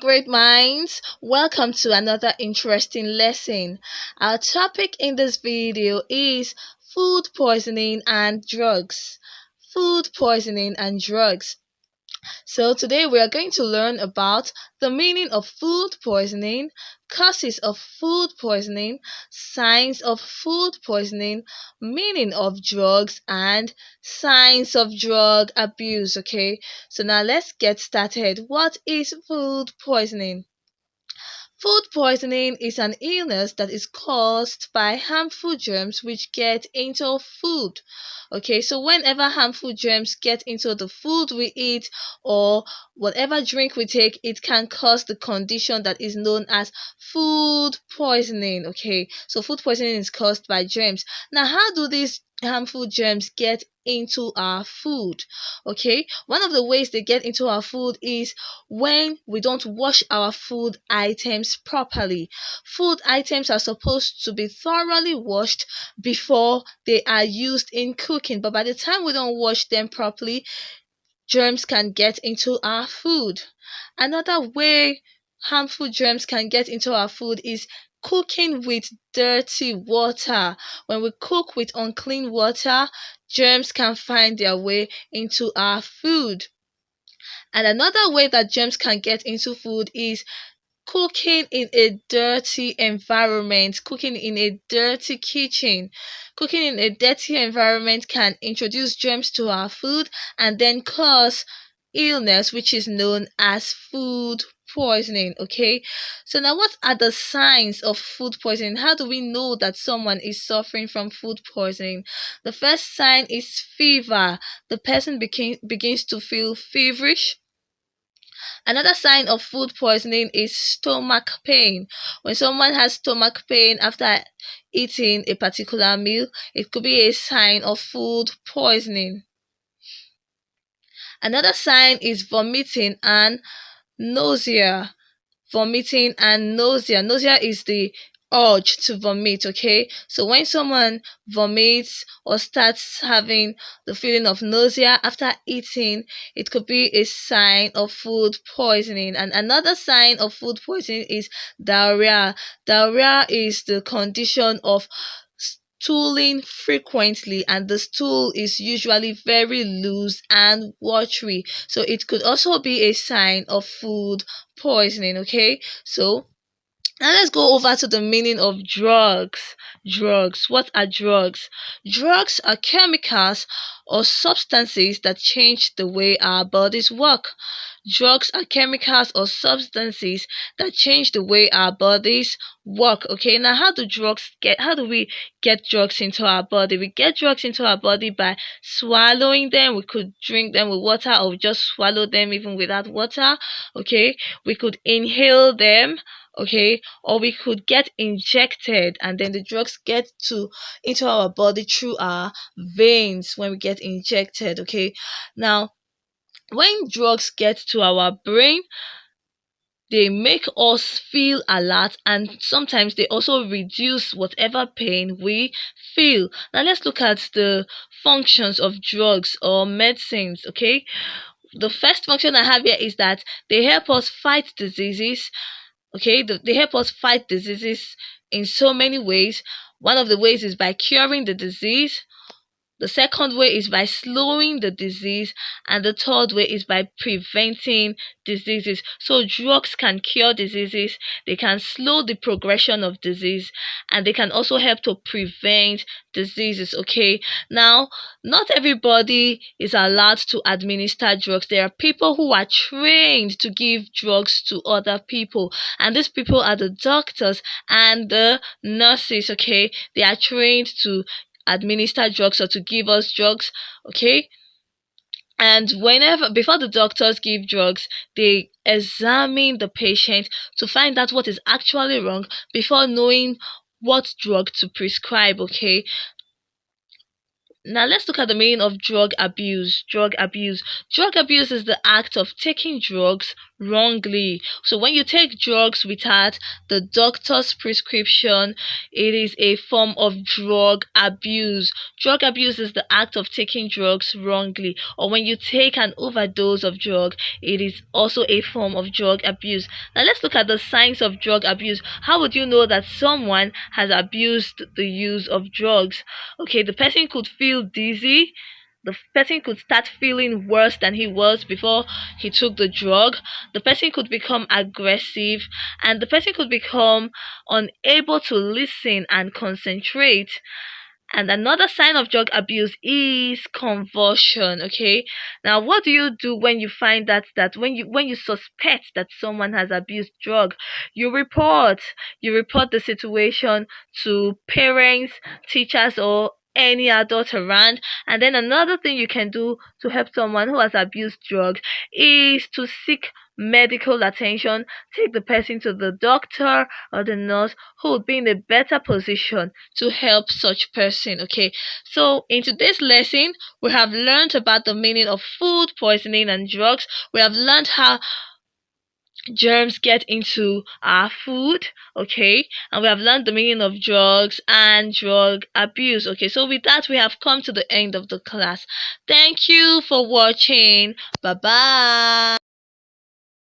great minds. Welcome to another interesting lesson. Our topic in this video is food poisoning and drugs. Food poisoning and drugs. So today we are going to learn about the meaning of food poisoning, causes of food poisoning, signs of food poisoning, meaning of drugs, and signs of drug abuse. Okay, so now let's get started. What is food poisoning? Food poisoning is an illness that is caused by harmful germs which get into food. Okay, so whenever harmful germs get into the food we eat or whatever drink we take, it can cause the condition that is known as food poisoning. Okay, so food poisoning is caused by germs. Now, how do these harmful germs get into our food? Okay, one of the ways they get into our food is when we don't wash our food items properly. Food items are supposed to be thoroughly washed before they are used in cooking, but by the time we don't wash them properly, germs can get into our food. Another way harmful germs can get into our food is cooking with dirty water. When we cook with unclean water, germs can find their way into our food. And another way that germs can get into food is cooking in a dirty environment, cooking in a dirty kitchen. Cooking in a dirty environment can introduce germs to our food and then cause illness which is known as food poisoning. Okay, so now what are the signs of food poisoning? How do we know that someone is suffering from food poisoning? The first sign is fever. The person begins to feel feverish. Another sign of food poisoning is stomach pain. When someone has stomach pain after eating a particular meal, it could be a sign of food poisoning. Another sign is vomiting and nausea. Vomiting and nausea. Nausea is the urge to vomit. Okay, so when someone vomits or starts having the feeling of nausea after eating, it could be a sign of food poisoning. And another sign of food poisoning is diarrhea. Diarrhea is the condition of stooling frequently, and the stool is usually very loose and watery, so it could also be a sign of food poisoning. Okay, so now let's go over to the meaning of drugs. Drugs. What are drugs? Drugs are chemicals or substances that change the way our bodies work. Drugs are chemicals or substances that change the way our bodies work. Okay, now how do we get drugs into our body? We get drugs into our body by swallowing them. We could drink them with water or just swallow them even without water. Okay, we could inhale them, okay, or we could get injected, and then the drugs get to into our body through our veins when we get injected. Okay, now when drugs get to our brain, they make us feel alert, and sometimes they also reduce whatever pain we feel. Now let's look at the functions of drugs or medicines. Okay, the first function I have here is that they help us fight diseases. Okay, they help us fight diseases in so many ways. One of the ways is by curing the disease. The second way is by slowing the disease, and the third way is by preventing diseases. So drugs can cure diseases, they can slow the progression of disease, and they can also help to prevent diseases. Okay, now not everybody is allowed to administer drugs. There are people who are trained to give drugs to other people, and these people are the doctors and the nurses. Okay, they are trained to administer drugs or to give us drugs. Okay, and whenever before the doctors give drugs, they examine the patient to find out what is actually wrong before knowing what drug to prescribe. Okay, Now let's look at the meaning of drug abuse. Drug abuse is the act of taking drugs wrongly. So when you take drugs without the doctor's prescription, it is a form of drug abuse. Drug abuse is the act of taking drugs wrongly. Or when you take an overdose of drug, it is also a form of drug abuse. Now let's look at the signs of drug abuse. How would you know that someone has abused the use of drugs? Okay, the person could feel dizzy. The person could start feeling worse than he was before he took the drug. The person could become aggressive, and the person could become unable to listen and concentrate. And another sign of drug abuse is convulsion. Okay, now what do you do when you find that when you suspect that someone has abused drug? You report the situation to parents, teachers, or any adult around. And then another thing you can do to help someone who has abused drugs is to seek medical attention. Take the person to the doctor or the nurse who would be in a better position to help such person. Okay, so in today's lesson we have learned about the meaning of food poisoning and drugs. We have learned how germs get into our food, okay, and we have learned the meaning of drugs and drug abuse. Okay, so with that we have come to the end of the class. Thank you for watching. Bye bye.